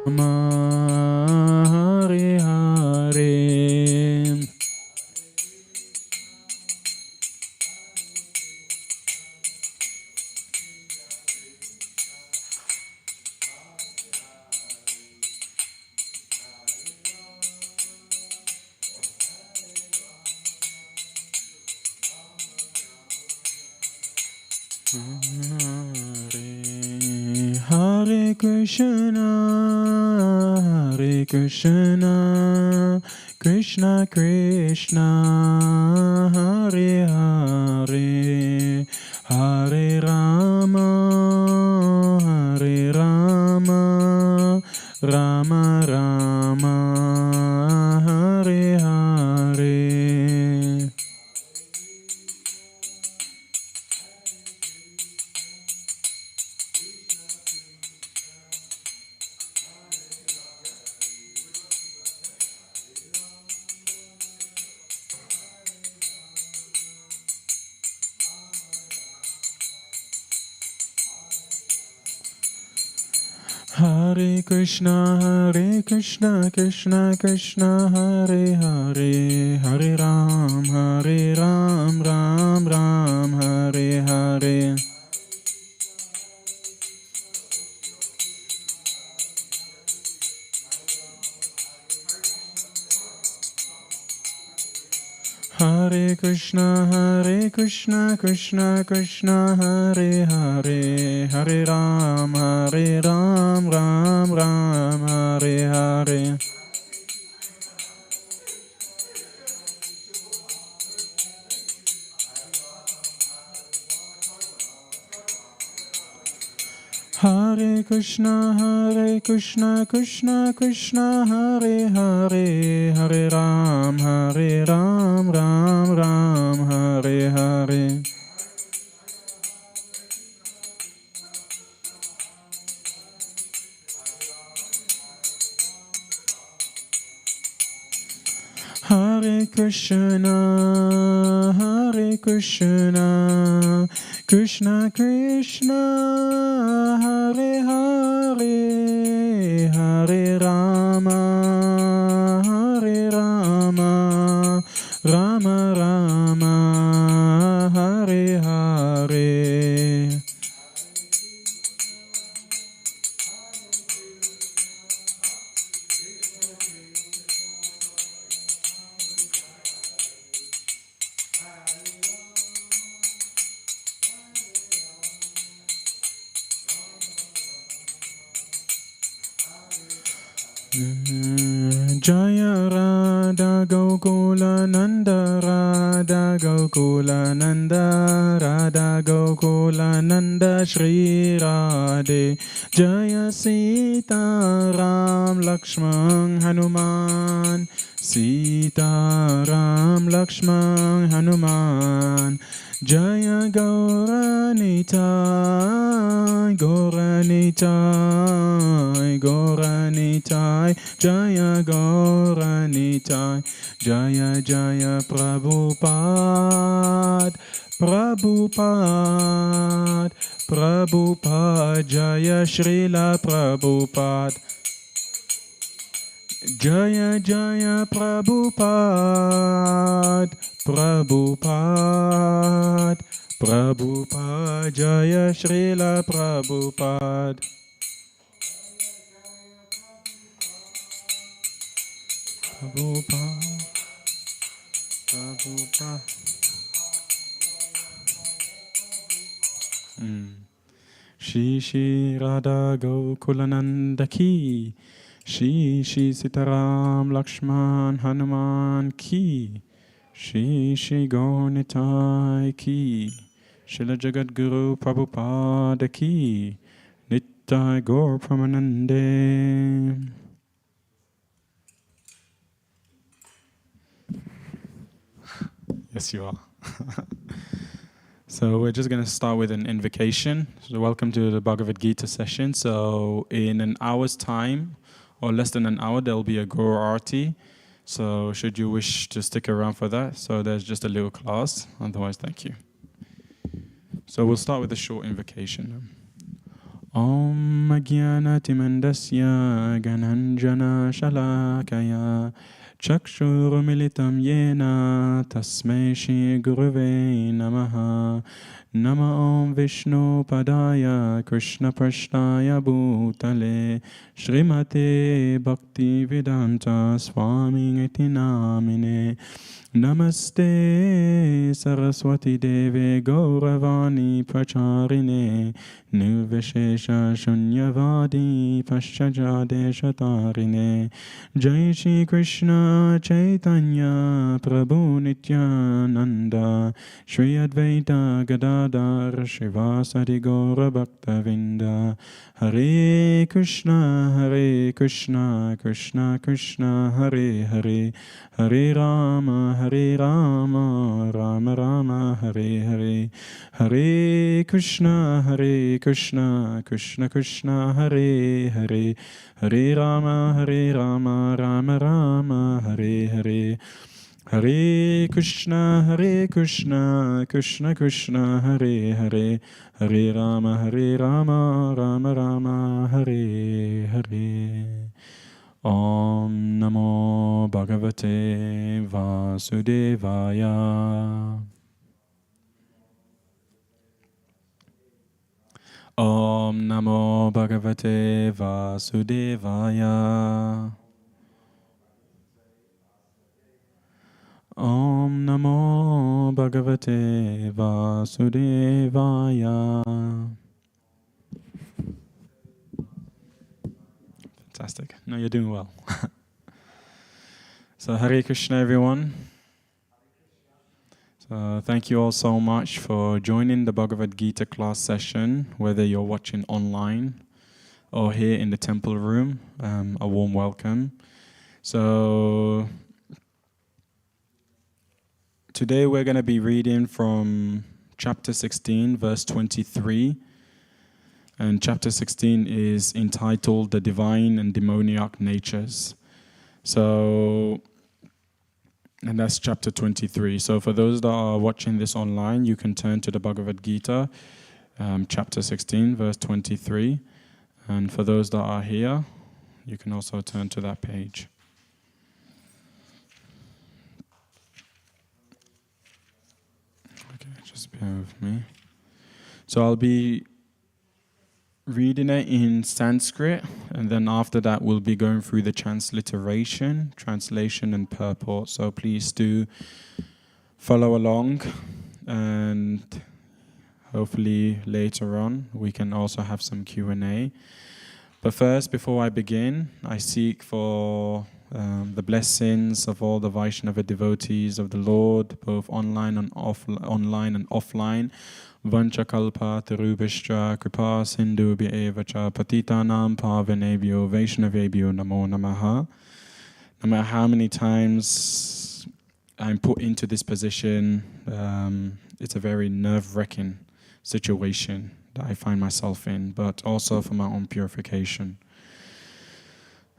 Hare Hare. Hare Krishna, Hare Krishna, Krishna Krishna, Hare Hare, Hare Rama, Hare Rama, Rama Rama, Hare Hare. Hare Krishna, Krishna Krishna, Hare Hare, Hare Ram, Ram Ram, Hare Hare. Hare Krishna, Krishna Krishna, Hare Hare, Hare Ram, Ram Ram, Hare Hare. Hare Krishna, Krishna Krishna, Hare Hare, Hare Ram, Ram Ram, Hare Hare. Hare Krishna, Krishna Krishna, Hare Hare, Hare Rama, Rama Rama, Hare Hare. Jaya Radha Gokula Nanda, Radha Gokula Nanda, Radha Gokula Nanda, Shri Radhe. Jaya Sita Ram Lakshman Hanuman, Sita Ram Lakshman Hanuman. Jaya Gauranitai, Jaya Gauranitai, Jaya Jaya Prabhupada, Jaya Srila Prabhupada. Jaya Jaya Prabhupada, Jaya Srila Prabhupada. Prabhupada. Shri Shri Radha Gokulananda ki, Shri Shri Sitaram Lakshman Hanuman ki, Shri Shri Gauranitai ki, Srila Jagat Guru Prabhupada ki, Nittai Gaur Pramanande. Yes, you are. So we're just going to start with an invocation. So welcome to the Bhagavad-Gita session. So in an hour's time, or less than an hour, there will be a Guru Arati. So should you wish to stick around for that, so there's just a little class. Otherwise, thank you. So we'll start with a short invocation. Om Agyanatimandasyā Gananjana Shalakaya Chakshurumilitam Yena Tasmai Shri Guruve Namaha Nama Om Vishnu Padaya Krishna Prashnaya Bhutale Srimate Bhaktivedanta Swami Iti Namine Namaste Saraswati Deve Gauravani Pracharine Nirvishesha Shunyavadi Paschajade Shatarine Jai Shri Krishna Chaitanya Prabhu Nityananda Shri Advaita Gadadhar Shivasati Gaura Bhaktavinda Hare Krishna Krishna Krishna Hare Hare Hare Rama Rama Rama Hare Hare Hare Krishna Krishna Krishna Hare Hare Hare Rama Rama Rama Hare Hare Hare Krishna Krishna Krishna Hare Hare Hare Rama Rama Rama Hare Hare Om Namo Bhagavate Vasudevaya Om Namo Bhagavate Vasudevaya Om Namo Bhagavate Vasudevaya. Fantastic. No, you're doing well. So Hare Krishna, everyone. So thank you all so much for joining the Bhagavad-Gita class session, whether you're watching online or here in the temple room. A warm welcome. So today we're going to be reading from chapter 16, verse 23. And chapter 16 is entitled The Divine and Demoniac Natures. So, and that's chapter 23. So for those that are watching this online, you can turn to the Bhagavad-Gita, chapter 16, verse 23. And for those that are here, you can also turn to that page. Okay, just bear with me. So I'll be reading it in Sanskrit, and then after that we'll be going through the transliteration, translation and purport. So please do follow along, and hopefully later on we can also have some Q&A. But first, before I begin, I seek for the blessings of all the Vaishnava devotees of the Lord, both online and offline. Vanchakalpa Tarubhishtra Kripa Sindhubhya Evacha Patitanam Pavanebhyo Vaishnavebhyo Namo Namaha. No matter how many times I'm put into this position, it's a very nerve-wracking situation that I find myself in, but also for my own purification.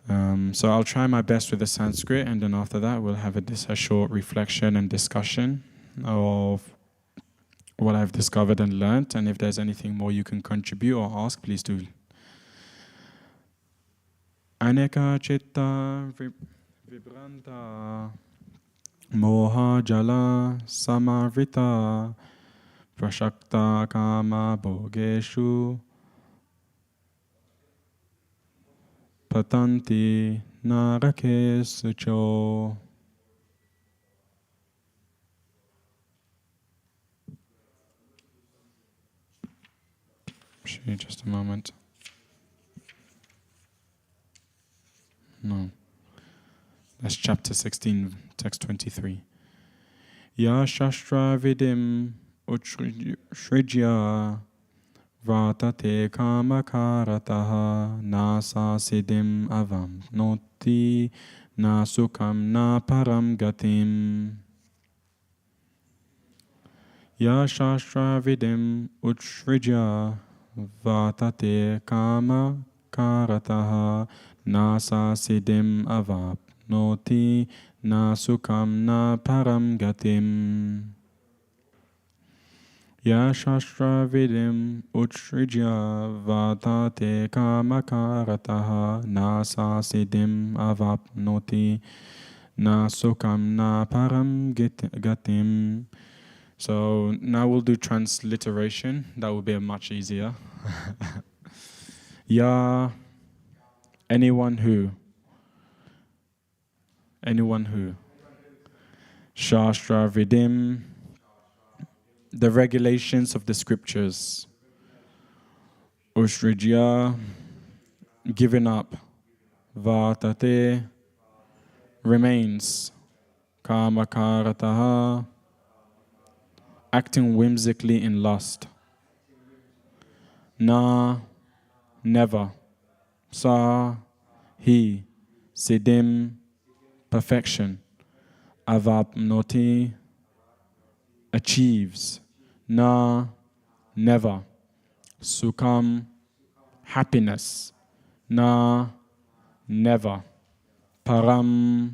So I'll try my best with the Sanskrit, and then after that we'll have a short reflection and discussion of what I've discovered and learnt, and if there's anything more you can contribute or ask, please do. Aneka chitta vibranta moha jala samarita prashakta kama bhogeshu patanti narake sucho. Just a moment. No. That's chapter 16, text 23. Ya shastra vidim utshrijya vatate kamakarataha nasa siddhim avam noti na sukam na param gatim. Ya shastra vidim utshrijya vatate kama karataha nasa siddhim avapnoti na sukam na param gatim. Ya shastra vidim utsrijya vatate kamakarataha nasa siddhim avapnoti na sukam na param gatim. So now we'll do transliteration. That will be much easier. Ya, anyone who. Shastra vidim, the regulations of the scriptures. Usrijya, giving up. Vatate, remains. Kamakarataha, acting whimsically in lust. Na, never. Sa, he. Siddhim, perfection. Avapnoti, achieves. Na, never. Sukham, happiness. Na, never. Param,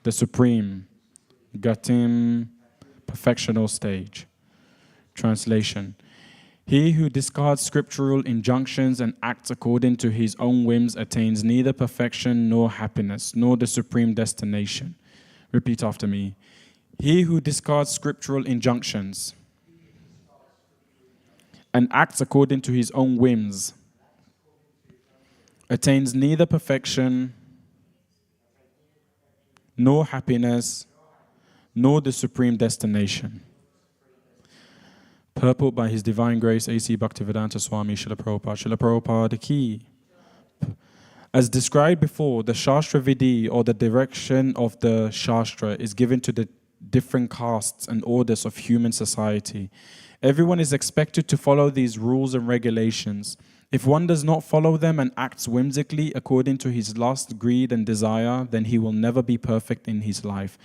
the supreme. Gatim, perfectional stage. Translation. He who discards scriptural injunctions and acts according to his own whims attains neither perfection nor happiness, nor the supreme destination. Repeat after me. He who discards scriptural injunctions and acts according to his own whims attains neither perfection nor happiness, nor the supreme destination. Purport by His Divine Grace A.C. Bhaktivedanta Swami Srila Prabhupada. Srila Prabhupada Ki. As described before, the Shastra Vidhi, or the direction of the Shastra, is given to the different castes and orders of human society. Everyone is expected to follow these rules and regulations. If one does not follow them and acts whimsically according to his lust, greed, and desire, then he will never be perfect in his life.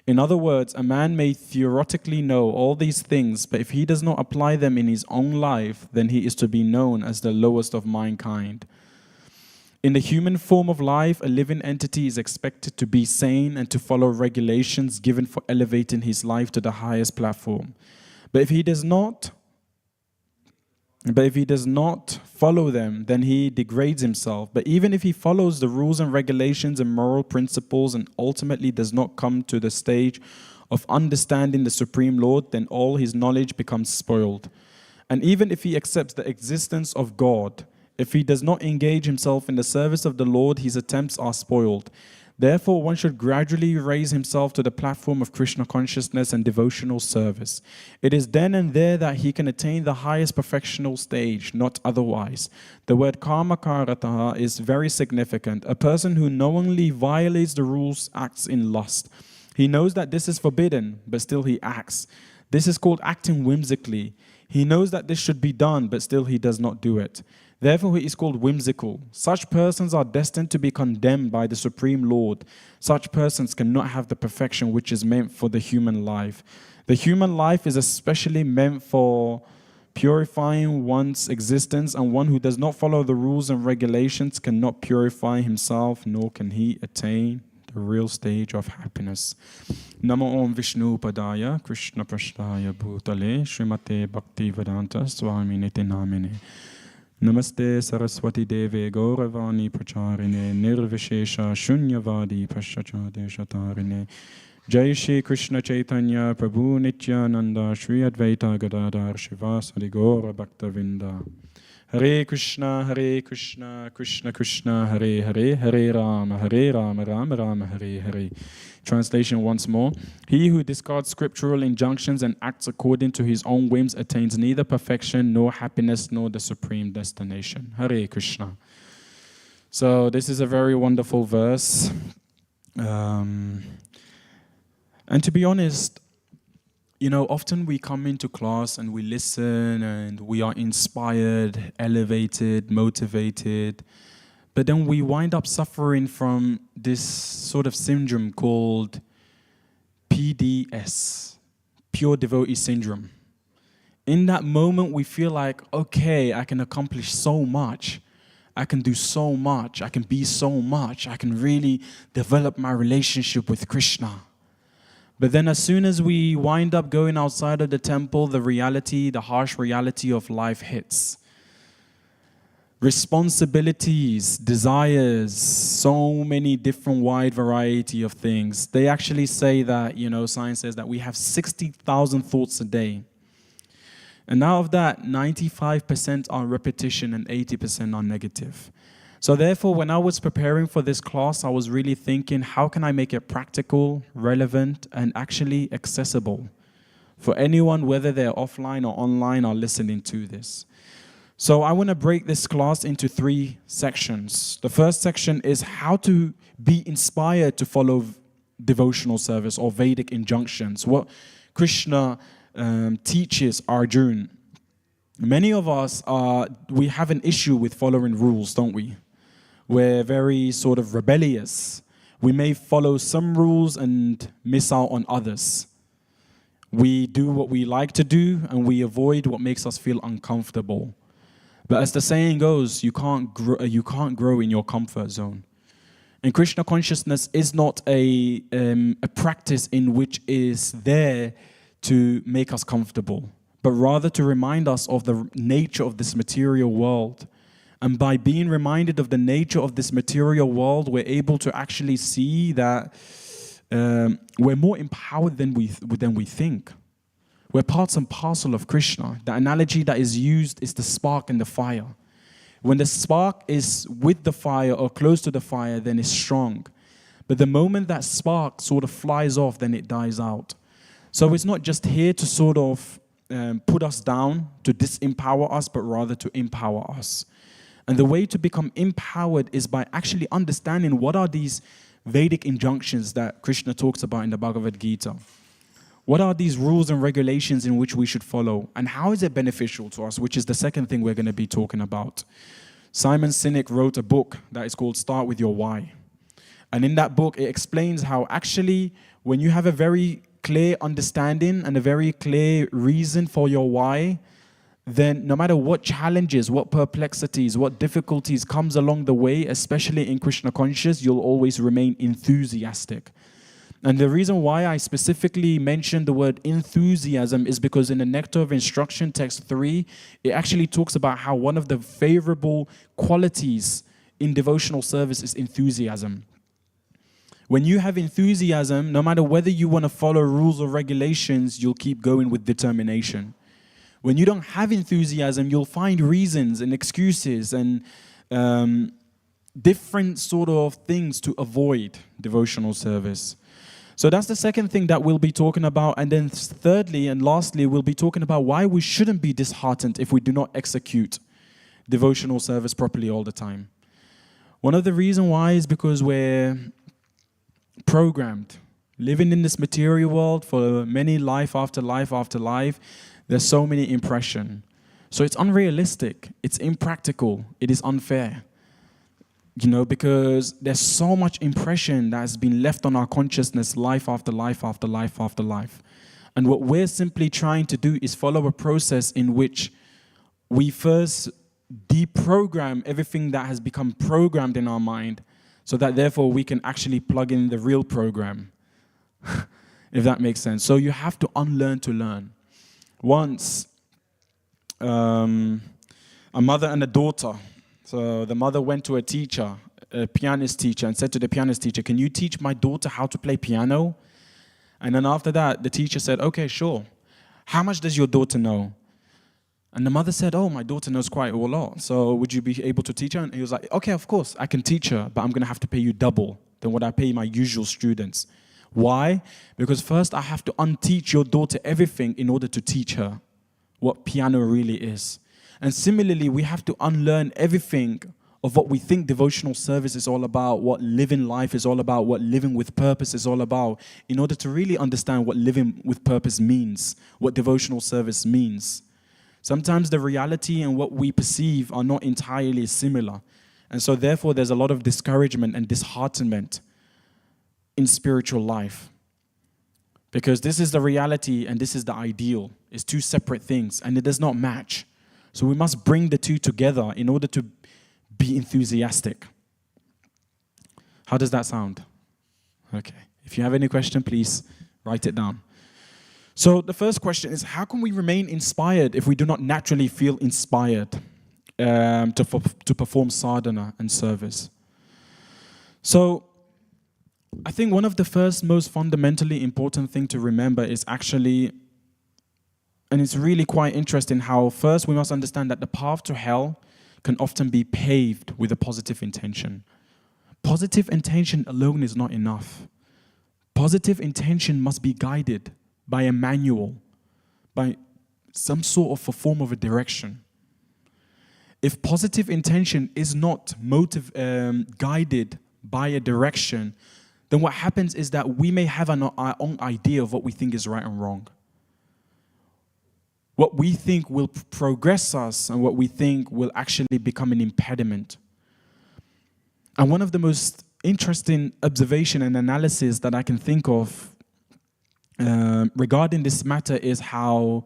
In other words, a man may theoretically know all these things, but if he does not apply them in his own life, then he is to be known as the lowest of mankind. In the human form of life, a living entity is expected to be sane and to follow regulations given for elevating his life to the highest platform. But if he does not follow them, then he degrades himself. But even if he follows the rules and regulations and moral principles and ultimately does not come to the stage of understanding the Supreme Lord, then all his knowledge becomes spoiled. And even if he accepts the existence of God, if he does not engage himself in the service of the Lord, his attempts are spoiled. Therefore, one should gradually raise himself to the platform of Krishna consciousness and devotional service. It is then and there that he can attain the highest perfectional stage, not otherwise. The word kamakarataha is very significant. A person who knowingly violates the rules acts in lust. He knows that this is forbidden, but still he acts. This is called acting whimsically. He knows that this should be done, but still he does not do it. Therefore, he is called whimsical. Such persons are destined to be condemned by the Supreme Lord. Such persons cannot have the perfection which is meant for the human life. The human life is especially meant for purifying one's existence, and one who does not follow the rules and regulations cannot purify himself, nor can he attain the real stage of happiness. Namo Om Vishnu Padaya Krishna Prasthaya Bhutale Srimate Bhaktivedanta Swami Niti Namine. Namaste Saraswati Deve Gauravani Pracharine Nirvishesha Shunyavadi Paschachade Shatarine Jai Shri Krishna Chaitanya Prabhu Nityananda Shri Advaita Gadadhar Shivasadi Gaura Bhaktavinda. Hare Krishna, Krishna Krishna, Hare Hare, Hare Rama, Rama Rama, Hare Hare. Translation once more. He who discards scriptural injunctions and acts according to his own whims attains neither perfection, nor happiness, nor the supreme destination. Hare Krishna. So this is a very wonderful verse. And to be honest, you know, often we come into class and we listen and we are inspired, elevated, motivated, but then we wind up suffering from this sort of syndrome called PDS, Pure Devotee Syndrome. In that moment, we feel like, okay, I can accomplish so much. I can do so much. I can be so much. I can really develop my relationship with Krishna. But then as soon as we wind up going outside of the temple, the harsh reality of life hits. Responsibilities, desires, so many different wide variety of things. They actually say that, science says that we have 60,000 thoughts a day. And out of that, 95% are repetition and 80% are negative. So therefore, when I was preparing for this class, I was really thinking, how can I make it practical, relevant, and actually accessible for anyone, whether they're offline or online, or listening to this. So I want to break this class into 3 sections. The first section is how to be inspired to follow devotional service or Vedic injunctions, what Krishna teaches Arjun. Many of us, we have an issue with following rules, don't we? We're very sort of rebellious. We may follow some rules and miss out on others. We do what we like to do and we avoid what makes us feel uncomfortable. But as the saying goes, you can't grow in your comfort zone. And Krishna consciousness is not a practice in which is there to make us comfortable, but rather to remind us of the nature of this material world. And by being reminded of the nature of this material world, we're able to actually see that we're more empowered than we think. We're parts and parcel of Krishna. The analogy that is used is the spark and the fire. When the spark is with the fire or close to the fire, then it's strong. But the moment that spark sort of flies off, then it dies out. So it's not just here to sort of put us down, to disempower us, but rather to empower us. And the way to become empowered is by actually understanding what are these Vedic injunctions that Krishna talks about in the Bhagavad-Gita. What are these rules and regulations in which we should follow? And how is it beneficial to us, which is the second thing we're going to be talking about. Simon Sinek wrote a book that is called Start With Your Why. And in that book, it explains how actually when you have a very clear understanding and a very clear reason for your why, then no matter what challenges, what perplexities, what difficulties comes along the way, especially in Krishna consciousness, you'll always remain enthusiastic. And the reason why I specifically mentioned the word enthusiasm is because in the Nectar of Instruction, text 3, it actually talks about how one of the favorable qualities in devotional service is enthusiasm. When you have enthusiasm, no matter whether you want to follow rules or regulations, you'll keep going with determination. When you don't have enthusiasm, you'll find reasons and excuses and different sort of things to avoid devotional service. So that's the second thing that we'll be talking about. And then thirdly and lastly, we'll be talking about why we shouldn't be disheartened if we do not execute devotional service properly all the time. One of the reasons why is because we're programmed, living in this material world for many life after life after life. There's so many impressions. So it's unrealistic, it's impractical, it is unfair. Because there's so much impression that has been left on our consciousness life after life after life after life. And what we're simply trying to do is follow a process in which we first deprogram everything that has become programmed in our mind so that therefore we can actually plug in the real program, if that makes sense. So you have to unlearn to learn. Once, a mother and a daughter. So the mother went to a teacher, a pianist teacher, and said to the pianist teacher, "Can you teach my daughter how to play piano?" And then after that, the teacher said, "Okay, sure. How much does your daughter know?" And the mother said, "Oh, my daughter knows quite a lot. So would you be able to teach her?" And he was like, "Okay, of course, I can teach her, but I'm going to have to pay you double than what I pay my usual students." Why? Because first I have to unteach your daughter everything in order to teach her what piano really is. And similarly, we have to unlearn everything of what we think devotional service is all about, what living life is all about, what living with purpose is all about, in order to really understand what living with purpose means, what devotional service means. Sometimes the reality and what we perceive are not entirely similar. And so therefore, there's a lot of discouragement and disheartenment in spiritual life. Because this is the reality and this is the ideal. It's two separate things and it does not match. So we must bring the two together in order to be enthusiastic. How does that sound? Okay. If you have any question, please Write it down. So the first question is, how can we remain inspired if we do not naturally feel inspired to perform sadhana and service? So I think one of the first most fundamentally important thing to remember is actually, and it's really quite interesting how first we must understand that the path to hell can often be paved with a positive intention. Positive intention alone is not enough. Positive intention must be guided by a manual, by some sort of a form of a direction. If positive intention is not guided by a direction, then what happens is that we may have our own idea of what we think is right and wrong. What we think will progress us and what we think will actually become an impediment. And one of the most interesting observation and analysis that I can think of regarding this matter is how,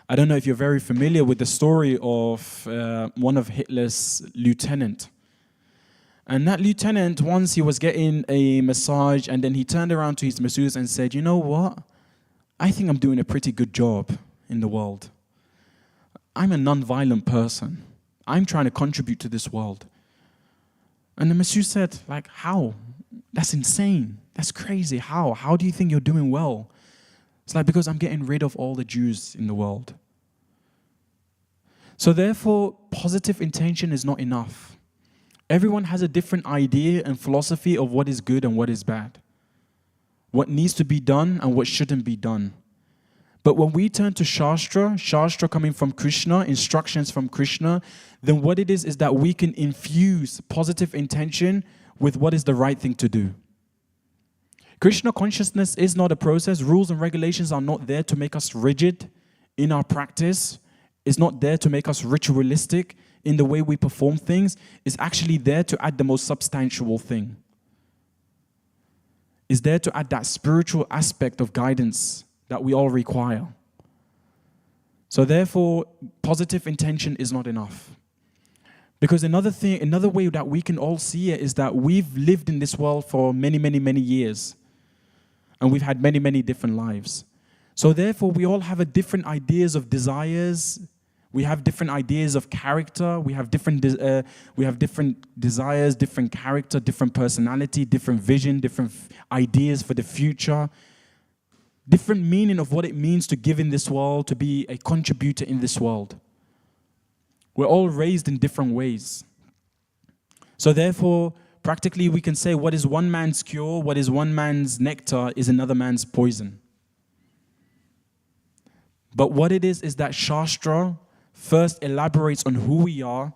I don't know if you're very familiar with the story of one of Hitler's lieutenant. And that lieutenant, once he was getting a massage, and then he turned around to his masseuse and said, you know what? I think I'm doing a pretty good job in the world. I'm a non-violent person. I'm trying to contribute to this world. And the masseuse said, like, how? That's insane. That's crazy. How? How do you think you're doing well? It's like, because I'm getting rid of all the Jews in the world. So therefore, positive intention is not enough. Everyone has a different idea and philosophy of what is good and what is bad. What needs to be done and what shouldn't be done. But when we turn to Shastra coming from Krishna, instructions from Krishna, then what it is that we can infuse positive intention with what is the right thing to do. Krishna consciousness is not a process. Rules and regulations are not there to make us rigid in our practice. It's not there to make us ritualistic in the way we perform things. It's actually there to add the most substantial thing. It's there to add that spiritual aspect of guidance that we all require. So therefore, positive intention is not enough. Because another way that we can all see it is that we've lived in this world for many, many, many years. And we've had many, many different lives. So therefore, we all have different ideas of desires. We have different ideas of character. We have different desires, different character, different personality, different vision, different ideas for the future. Different meaning of what it means to give in this world, to be a contributor in this world. We're all raised in different ways. So therefore, practically we can say what is one man's cure, what is one man's nectar is another man's poison. But what it is that Shastra first elaborates on who we are,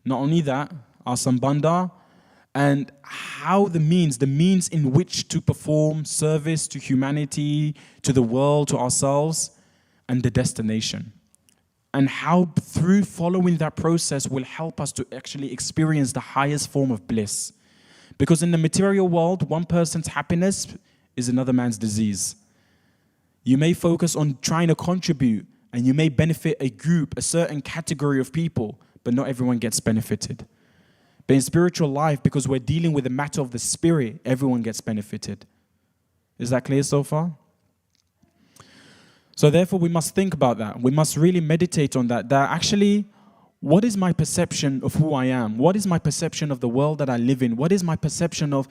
not only that, our sambandha, and how the means in which to perform service to humanity, to the world, to ourselves, and the destination. And how through following that process will help us to actually experience the highest form of bliss. Because in the material world, one person's happiness is another man's disease. You may focus on trying to contribute, and you may benefit a group, a certain category of people, but not everyone gets benefited. But in spiritual life, because we're dealing with the matter of the spirit, everyone gets benefited. Is that clear so far? So therefore, we must think about that. We must really meditate on that. That actually, what is my perception of who I am? What is my perception of the world that I live in? What is my perception of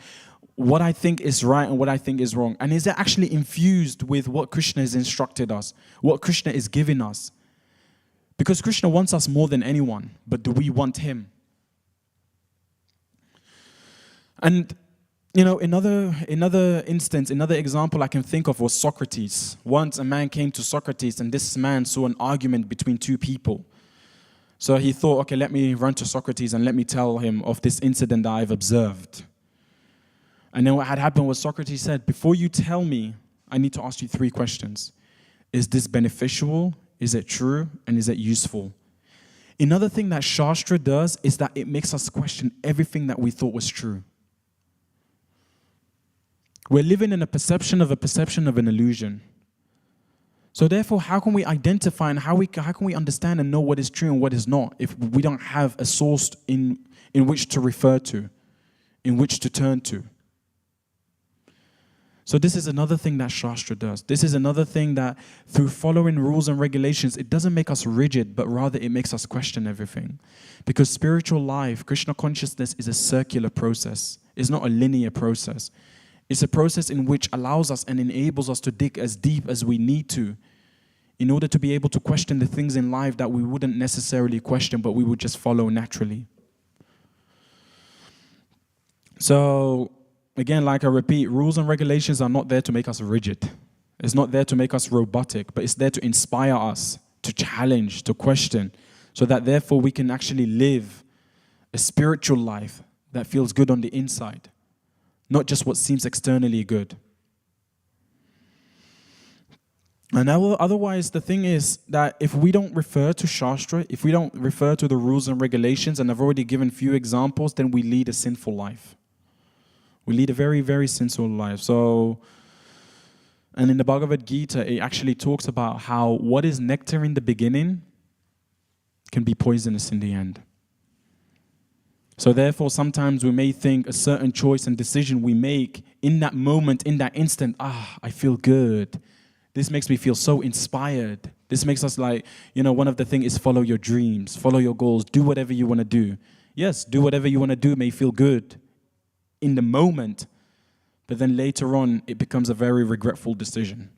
what I think is right and what I think is wrong? And is it actually infused with what Krishna has instructed us? What Krishna is giving us? Because Krishna wants us more than anyone, but do we want him? And you know, another example I can think of was Socrates. Once a man came to Socrates, and this man saw an argument between two people. So he thought, okay, let me run to Socrates and let me tell him of this incident that I've observed. And then what had happened was Socrates said, before you tell me, I need to ask you 3 questions. Is this beneficial? Is it true? And is it useful? Another thing that Shastra does is that it makes us question everything that we thought was true. We're living in a perception of an illusion. So therefore, how can we identify and how can we understand and know what is true and what is not if we don't have a source in which to refer to, in which to turn to? So this is another thing that Shastra does. This is another thing that through following rules and regulations, it doesn't make us rigid, but rather it makes us question everything. Because spiritual life, Krishna consciousness is a circular process. It's not a linear process. It's a process in which allows us and enables us to dig as deep as we need to in order to be able to question the things in life that we wouldn't necessarily question, but we would just follow naturally. So, again, like I repeat, rules and regulations are not there to make us rigid. It's not there to make us robotic, but it's there to inspire us, to challenge, to question, so that therefore we can actually live a spiritual life that feels good on the inside, not just what seems externally good. And otherwise, the thing is that if we don't refer to Shastra, if we don't refer to the rules and regulations, and I've already given few examples, then we lead a sinful life. We lead a very, very sinful life. So, and in the Bhagavad-Gita, it actually talks about how what is nectar in the beginning can be poisonous in the end. So therefore, sometimes we may think a certain choice and decision we make in that moment, in that instant, I feel good. This makes me feel so inspired. This makes us like, one of the things is follow your dreams, follow your goals, do whatever you want to do. Yes, do whatever you want to do may feel good in the moment, but then later on, it becomes a very regretful decision.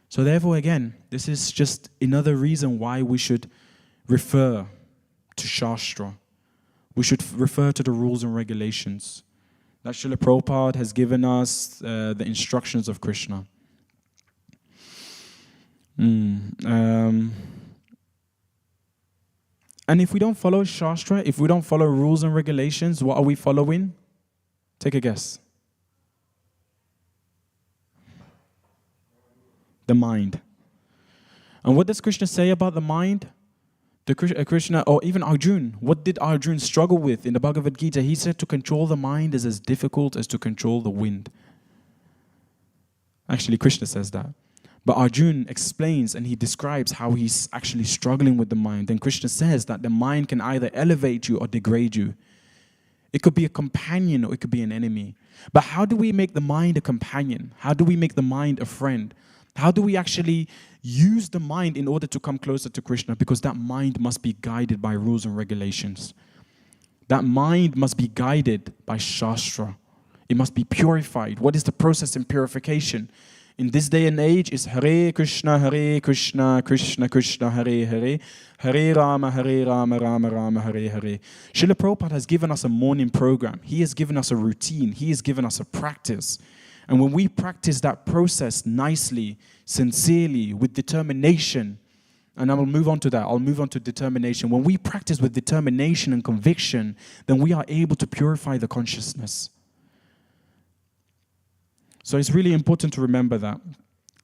So therefore, again, this is just another reason why we should refer to Shastra. We should refer to the rules and regulations that Srila Prabhupada has given us, the instructions of Krishna. And if we don't follow Shastra, if we don't follow rules and regulations, what are we following? Take a guess. The mind. And what does Krishna say about the mind? Krishna, or even Arjun, what did Arjun struggle with in the Bhagavad-Gita? He said to control the mind is as difficult as to control the wind. Actually, Krishna says that. But Arjun explains and he describes how he's actually struggling with the mind. And Krishna says that the mind can either elevate you or degrade you. It could be a companion or it could be an enemy. But how do we make the mind a companion? How do we make the mind a friend? How do we actually use the mind in order to come closer to Krishna? Because that mind must be guided by rules and regulations. That mind must be guided by Shastra. It must be purified. What is the process in purification? In this day and age is Hare Krishna, Krishna Krishna, Hare Hare, Hare Rama, Rama Rama, Hare Hare. Srila Prabhupada has given us a morning program. He has given us a routine. He has given us a practice. And when we practice that process nicely, sincerely, with determination, and I will move on to that, I'll move on to determination. When we practice with determination and conviction, then we are able to purify the consciousness. So it's really important to remember that.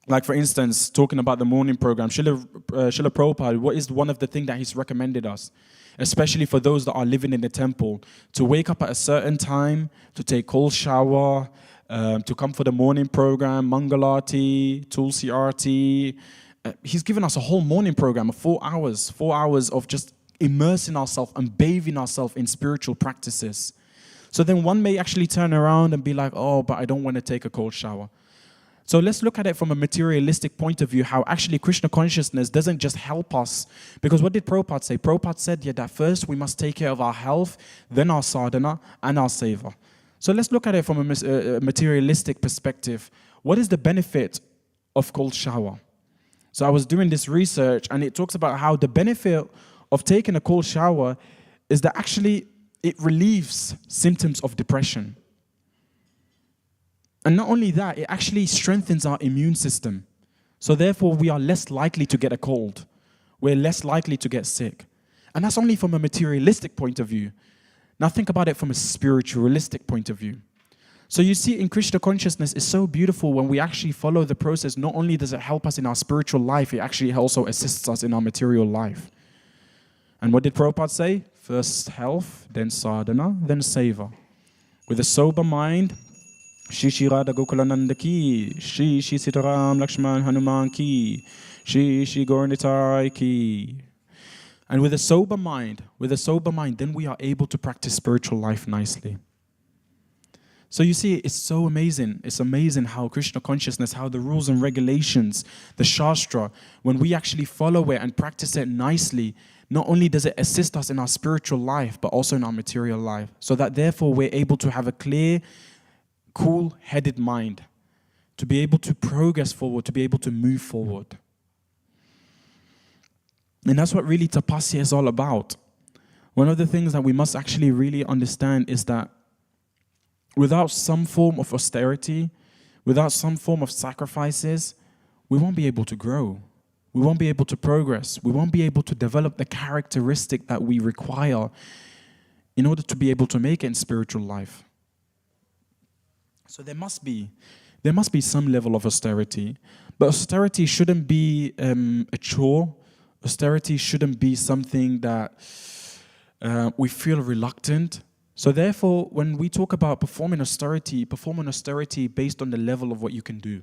Like for instance, talking about the morning program, Srila Prabhupada, what is one of the things that he's recommended us? Especially for those that are living in the temple, to wake up at a certain time, to take cold shower, to come for the morning program, Mangalati, Tulsi Arti. He's given us a whole morning program of 4 hours of just immersing ourselves and bathing ourselves in spiritual practices. So then one may actually turn around and be like, but I don't want to take a cold shower. So let's look at it from a materialistic point of view, how actually Krishna consciousness doesn't just help us. Because what did Prabhupada say? Prabhupada said, that first we must take care of our health, then our sadhana, and our seva. So let's look at it from a materialistic perspective. What is the benefit of cold shower? So I was doing this research, and it talks about how the benefit of taking a cold shower is that actually it relieves symptoms of depression. And not only that, it actually strengthens our immune system. So therefore, we are less likely to get a cold. We're less likely to get sick. And that's only from a materialistic point of view. Now think about it from a spiritualistic point of view. So you see, in Krishna consciousness, it's so beautiful when we actually follow the process. Not only does it help us in our spiritual life, it actually also assists us in our material life. And what did Prabhupada say? First health, then sadhana, then seva. With a sober mind, Shri Radha Gokulananda ki, Shri Sitaram Lakshman Hanuman ki, Shri Gaurnitai ki. And with a sober mind, then we are able to practice spiritual life nicely. So you see, it's so amazing. It's amazing how Krishna consciousness, how the rules and regulations, the Shastra, when we actually follow it and practice it nicely, not only does it assist us in our spiritual life, but also in our material life. So that therefore we're able to have a clear, cool-headed mind, to be able to progress forward, to be able to move forward. And that's what really tapasya is all about. One of the things that we must actually really understand is that without some form of austerity, without some form of sacrifices, we won't be able to grow. We won't be able to progress. We won't be able to develop the characteristic that we require in order to be able to make it in spiritual life. So there must be some level of austerity, but austerity shouldn't be a chore. Austerity shouldn't be something that we feel reluctant. So therefore, when we talk about perform an austerity based on the level of what you can do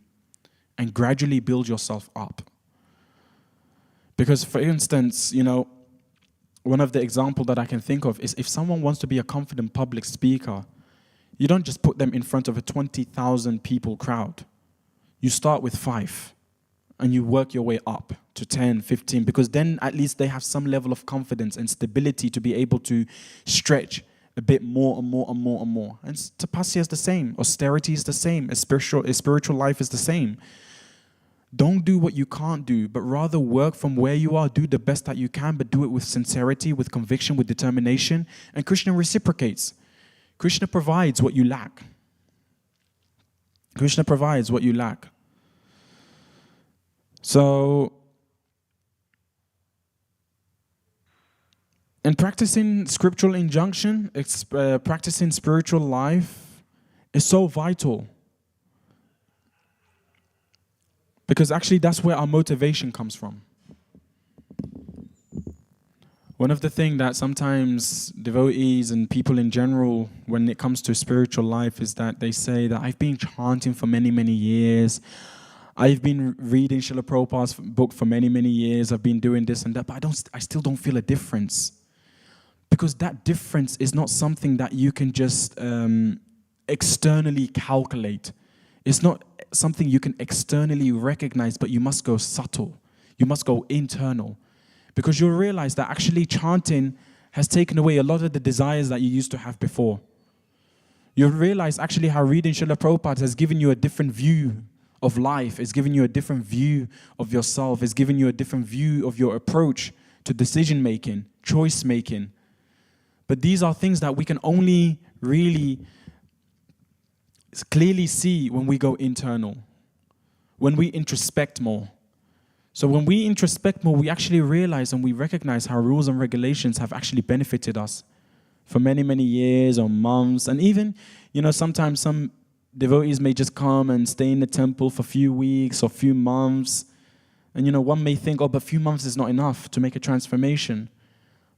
and gradually build yourself up. Because for instance, one of the examples that I can think of is if someone wants to be a confident public speaker, you don't just put them in front of a 20,000 people crowd. You start with 5 and you work your way up to 10, 15, because then at least they have some level of confidence and stability to be able to stretch a bit more and more and more and more. And tapasya is the same. Austerity is the same. A spiritual life is the same. Don't do what you can't do, but rather work from where you are. Do the best that you can, but do it with sincerity, with conviction, with determination. And Krishna reciprocates. Krishna provides what you lack. Krishna provides what you lack. So, and practicing scriptural injunction, practicing spiritual life is so vital. Because actually that's where our motivation comes from. One of the things that sometimes devotees and people in general, when it comes to spiritual life, is that they say that I've been chanting for many, many years. I've been reading Srila Prabhupada's book for many, many years. I've been doing this and that, but I still don't feel a difference. Because that difference is not something that you can just externally calculate. It's not something you can externally recognize, but you must go subtle. You must go internal. Because you'll realize that actually chanting has taken away a lot of the desires that you used to have before. You'll realize actually how reading Srila Prabhupada has given you a different view of life. It's given you a different view of yourself. It's given you a different view of your approach to decision making, choice making. But these are things that we can only really clearly see when we go internal, when we introspect more. So when we introspect more, we actually realize and we recognize how rules and regulations have actually benefited us for many, many years or months. And even, sometimes some devotees may just come and stay in the temple for a few weeks or few months. And, one may think, but a few months is not enough to make a transformation.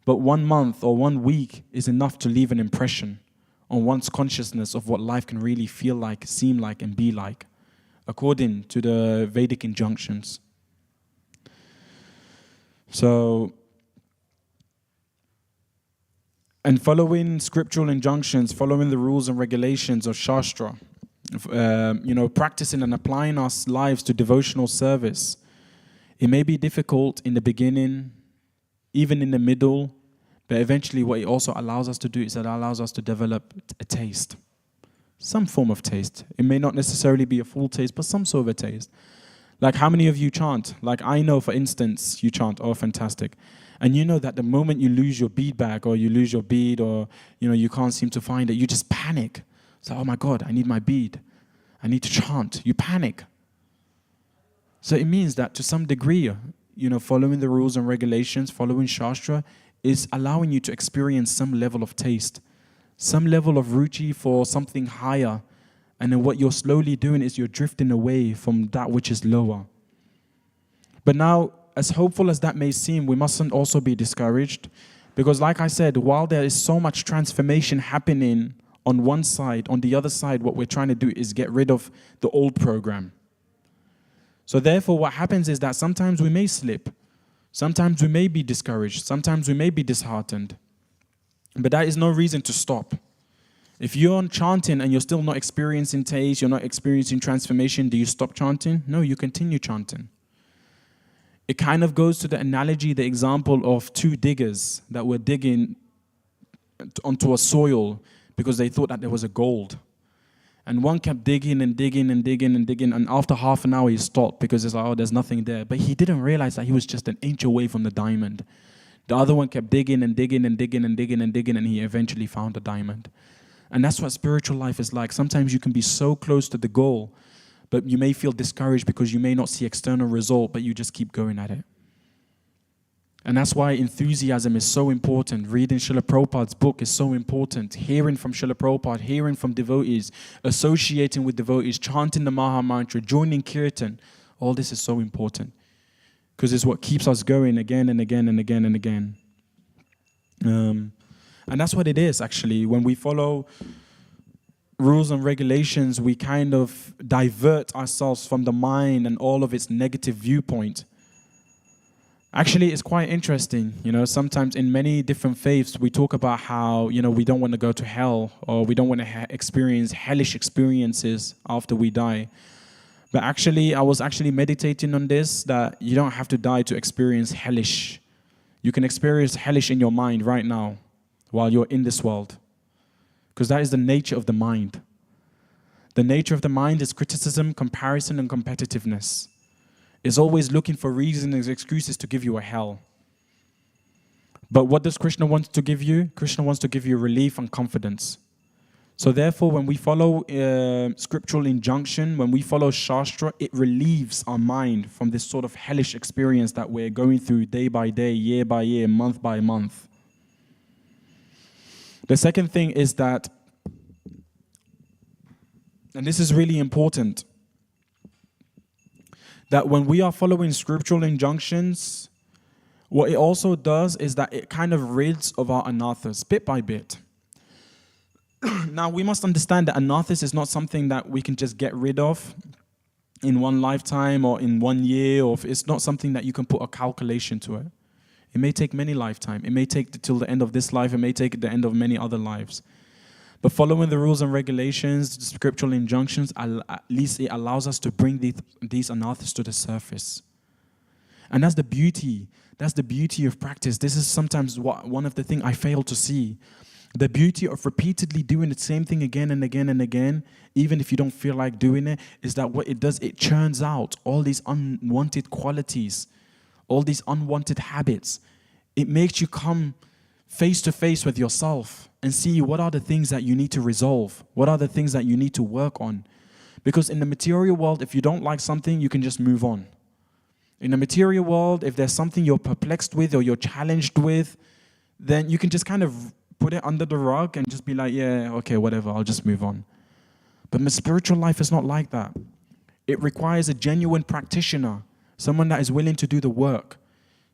But 1 month or 1 week is enough to leave an impression on one's consciousness of what life can really feel like, seem like, and be like, according to the Vedic injunctions. So, and following scriptural injunctions, following the rules and regulations of Shastra, practicing and applying our lives to devotional service, it may be difficult in the beginning, even in the middle, but eventually what it also allows us to do is it allows us to develop a taste, some form of taste. It may not necessarily be a full taste, but some sort of a taste. Like how many of you chant? Like I know, for instance, you chant, oh, fantastic. And you know that the moment you lose your bead bag or you lose your bead or, you can't seem to find it, you just panic. So, oh my God, I need my bead. I need to chant. You panic. So it means that to some degree, following the rules and regulations, following Shastra, is allowing you to experience some level of taste, some level of ruchi for something higher. And then what you're slowly doing is you're drifting away from that which is lower. But now, as hopeful as that may seem, we mustn't also be discouraged. Because like I said, while there is so much transformation happening on one side, on the other side, what we're trying to do is get rid of the old program. So therefore, what happens is that sometimes we may slip. Sometimes we may be discouraged. Sometimes we may be disheartened. But that is no reason to stop. If you're chanting and you're still not experiencing taste, you're not experiencing transformation, do you stop chanting? No, you continue chanting. It kind of goes to the analogy, the example of two diggers that were digging onto a soil because they thought that there was a gold. And one kept digging and digging and digging and digging, and after half an hour he stopped because it's like, oh, there's nothing there. But he didn't realize that he was just an inch away from the diamond. The other one kept digging and digging and digging and digging and digging, and he eventually found the diamond. And that's what spiritual life is like. Sometimes you can be so close to the goal, but you may feel discouraged because you may not see external result, but you just keep going at it. And that's why enthusiasm is so important. Reading Srila Prabhupada's book is so important. Hearing from Srila Prabhupada, hearing from devotees, associating with devotees, chanting the Maha Mantra, joining Kirtan. All this is so important because it's what keeps us going again and again and again and again. And that's what it is, actually. When we follow rules and regulations, we kind of divert ourselves from the mind and all of its negative viewpoint. Actually, it's quite interesting. Sometimes in many different faiths, we talk about how, we don't want to go to hell, or we don't want to experience hellish experiences after we die. But actually, I was actually meditating on this, that you don't have to die to experience hellish. You can experience hellish in your mind right now while you're in this world. Because that is the nature of the mind. The nature of the mind is criticism, comparison, and competitiveness. It's always looking for reasons and excuses to give you a hell. But what does Krishna want to give you? Krishna wants to give you relief and confidence. So therefore, when we follow scriptural injunction, when we follow Shastra, it relieves our mind from this sort of hellish experience that we're going through day by day, year by year, month by month. The second thing is that, and this is really important, that when we are following scriptural injunctions, what it also does is that it kind of rids of our anathas bit by bit. Now, we must understand that anathas is not something that we can just get rid of in one lifetime or in 1 year, or it's not something that you can put a calculation to it. It may take many lifetimes. It may take till the end of this life. It may take the end of many other lives. But following the rules and regulations, the scriptural injunctions, at least it allows us to bring these anathas to the surface. And that's the beauty. That's the beauty of practice. This is sometimes one of the things I fail to see. The beauty of repeatedly doing the same thing again and again and again, even if you don't feel like doing it, is that what it does, it churns out all these unwanted qualities, all these unwanted habits. It makes you come face to face with yourself and see what are the things that you need to resolve, what are the things that you need to work on. Because in the material world, if you don't like something, you can just move on. In the material world, if there's something you're perplexed with or you're challenged with, then you can just kind of put it under the rug and just be like, yeah, okay, whatever, I'll just move on. But my spiritual life is not like that. It requires a genuine practitioner, someone that is willing to do the work.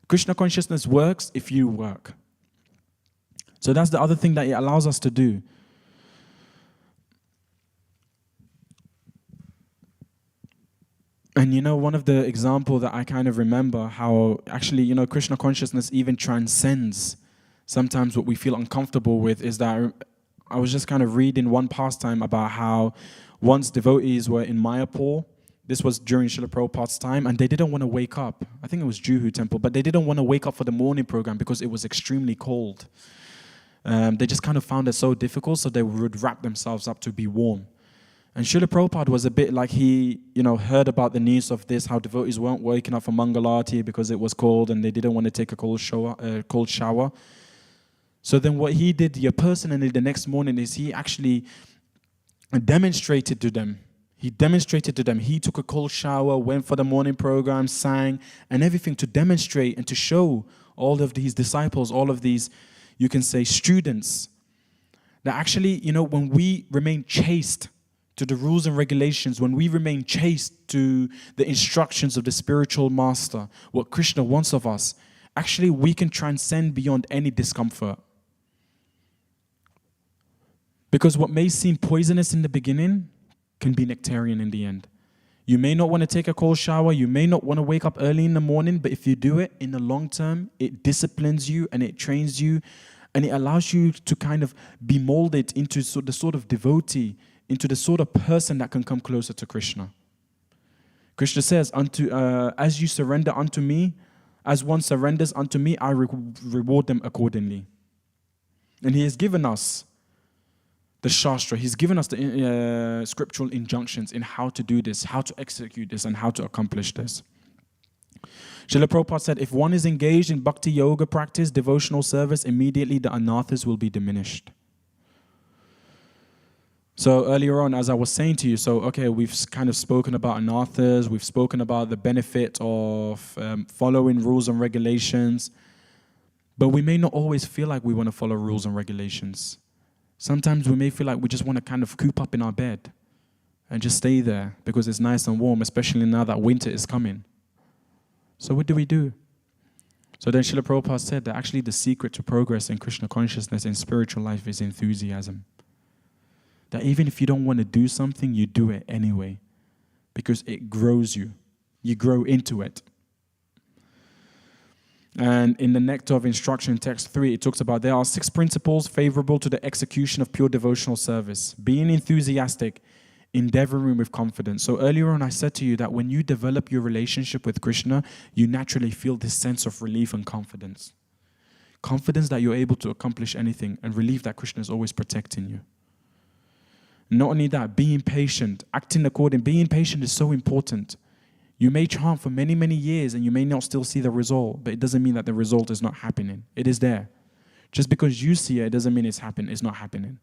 Krishna consciousness works if you work. So that's the other thing that it allows us to do. And one of the example that I kind of remember, how actually, Krishna consciousness even transcends sometimes what we feel uncomfortable with, is that I was just kind of reading one pastime about how once devotees were in Mayapur. This was during Srila Prabhupada's time, and they didn't want to wake up. I think it was Juhu Temple, but they didn't want to wake up for the morning program because it was extremely cold. They just kind of found it so difficult, so they would wrap themselves up to be warm. And Srila Prabhupada was a bit like he, heard about the news of this, how devotees weren't waking up for Mangalati because it was cold and they didn't want to take a cold shower. So then what he did personally the next morning is he actually demonstrated to them. He took a cold shower, went for the morning program, sang, and everything to demonstrate and to show all of these disciples, all of these, you can say, students, that actually, when we remain chaste to the rules and regulations, when we remain chaste to the instructions of the spiritual master, what Krishna wants of us, actually we can transcend beyond any discomfort. Because what may seem poisonous in the beginning can be nectarian in the end. You may not want to take a cold shower, you may not want to wake up early in the morning, but if you do it in the long term, it disciplines you and it trains you And it allows you to kind of be molded into the sort of devotee, into the sort of person that can come closer to Krishna. Krishna says, as you surrender unto me, as one surrenders unto me, I reward them accordingly. And he has given us the Shastra. He's given us the scriptural injunctions in how to do this, how to execute this, and how to accomplish this. Srila Prabhupada said, if one is engaged in bhakti yoga practice, devotional service, immediately the anarthas will be diminished. So earlier on, as I was saying to you, we've kind of spoken about anarthas, we've spoken about the benefit of following rules and regulations, but we may not always feel like we want to follow rules and regulations. Sometimes we may feel like we just want to kind of coop up in our bed and just stay there because it's nice and warm, especially now that winter is coming. So what do? So then Srila Prabhupada said that actually the secret to progress in Krishna consciousness in spiritual life is enthusiasm. That even if you don't want to do something, you do it anyway because it grows you. You grow into it. And in the Nectar of Instruction, text 3, it talks about there are 6 principles favorable to the execution of pure devotional service. Being enthusiastic, endeavoring with confidence. So earlier on, I said to you that when you develop your relationship with Krishna, you naturally feel this sense of relief and confidence. Confidence that you're able to accomplish anything, and relief that Krishna is always protecting you. Not only that, being patient, acting according. Being patient is so important. You may chant for many, many years and you may not still see the result, but it doesn't mean that the result is not happening. It is there. Just because you see it doesn't mean it's not happening.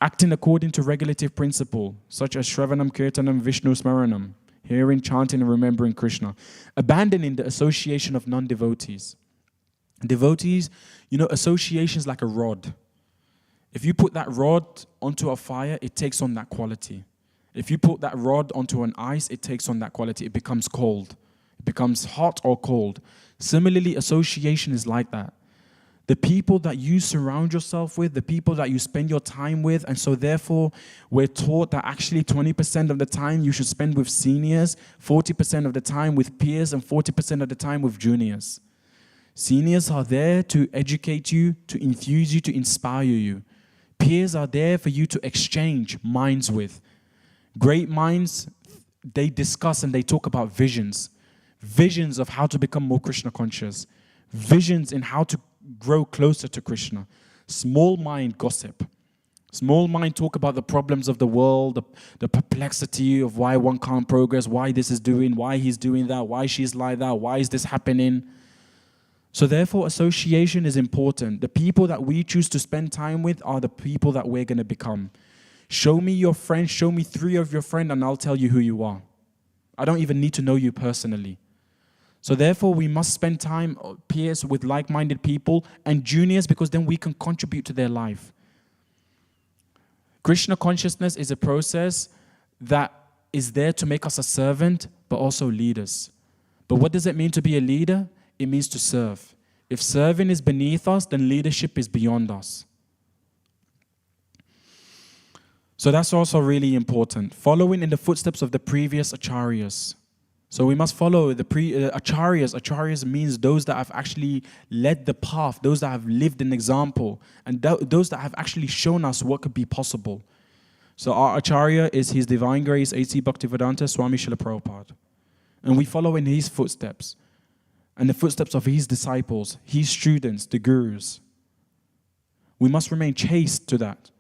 Acting according to regulative principle, such as Shravanam, Kirtanam, Vishnu Smaranam, hearing, chanting, and remembering Krishna. Abandoning the association of non-devotees. Devotees, association is like a rod. If you put that rod onto a fire, it takes on that quality. If you put that rod onto an ice, it takes on that quality. It becomes cold. It becomes hot or cold. Similarly, association is like that. The people that you surround yourself with, the people that you spend your time with, and so therefore we're taught that actually 20% of the time you should spend with seniors, 40% of the time with peers, and 40% of the time with juniors. Seniors are there to educate you, to infuse you, to inspire you. Peers are there for you to exchange minds with. Great minds, they discuss and they talk about visions. Visions of how to become more Krishna conscious. Visions in how to grow closer to Krishna. Small mind gossip. Small mind talk about the problems of the world, the perplexity of why one can't progress, why this is doing, why he's doing that, why she's like that, why is this happening. So therefore, association is important. The people that we choose to spend time with are the people that we're going to become. Show me your friends, show me 3 of your friends, and I'll tell you who you are. I don't even need to know you personally. So therefore, we must spend time, peers, with like-minded people and juniors, because then we can contribute to their life. Krishna consciousness is a process that is there to make us a servant, but also leaders. But what does it mean to be a leader? It means to serve. If serving is beneath us, then leadership is beyond us. So that's also really important. Following in the footsteps of the previous Acharyas. So we must follow the Acharyas. Acharyas means those that have actually led the path, those that have lived an example, and those that have actually shown us what could be possible. So our Acharya is His Divine Grace, A.C. Bhaktivedanta Swami Srila Prabhupada. And we follow in his footsteps, and the footsteps of his disciples, his students, the gurus. We must remain chaste to that.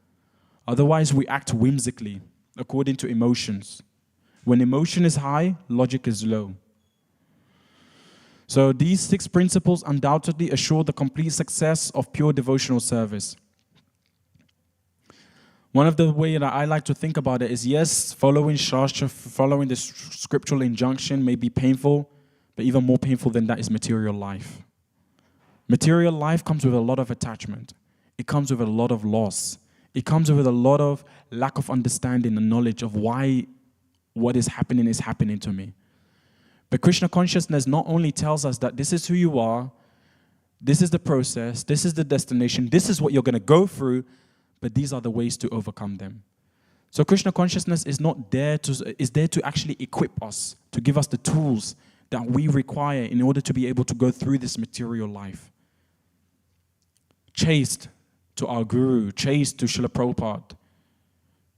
Otherwise, we act whimsically, according to emotions. When emotion is high, logic is low. So these 6 principles undoubtedly assure the complete success of pure devotional service. One of the ways that I like to think about it is, yes, following Shastra, following the scriptural injunction may be painful, but even more painful than that is material life. Material life comes with a lot of attachment. It comes with a lot of loss. It comes with a lot of lack of understanding and knowledge of why what is happening to me. But Krishna consciousness not only tells us that this is who you are, this is the process, this is the destination, this is what you're going to go through, but these are the ways to overcome them. So Krishna consciousness is there to actually equip us, to give us the tools that we require in order to be able to go through this material life. chaste to our Guru, chaste to Srila Prabhupada,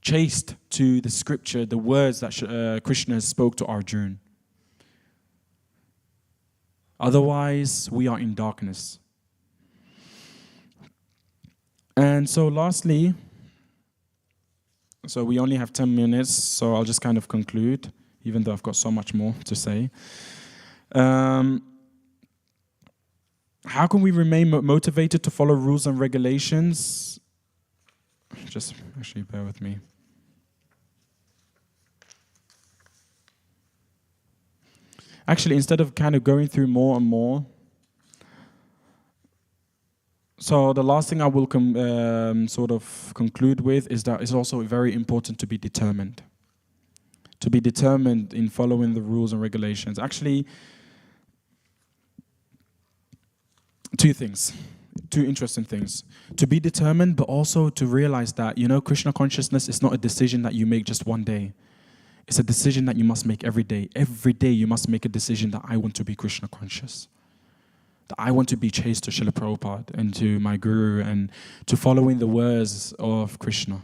chaste to the scripture, the words that Krishna spoke to Arjun. Otherwise, we are in darkness. And so lastly, so we only have 10 minutes, so I'll just kind of conclude, even though I've got so much more to say. How can we remain motivated to follow rules and regulations? Just actually bear with me. Actually, instead of kind of going through more and more, so the last thing I will sort of conclude with is that it's also very important to be determined. To be determined in following the rules and regulations. Actually, two interesting things. To be determined, but also to realize that, Krishna consciousness is not a decision that you make just one day. It's a decision that you must make every day. Every day you must make a decision that I want to be Krishna conscious. That I want to be chaste to Srila Prabhupada and to my Guru and to following the words of Krishna.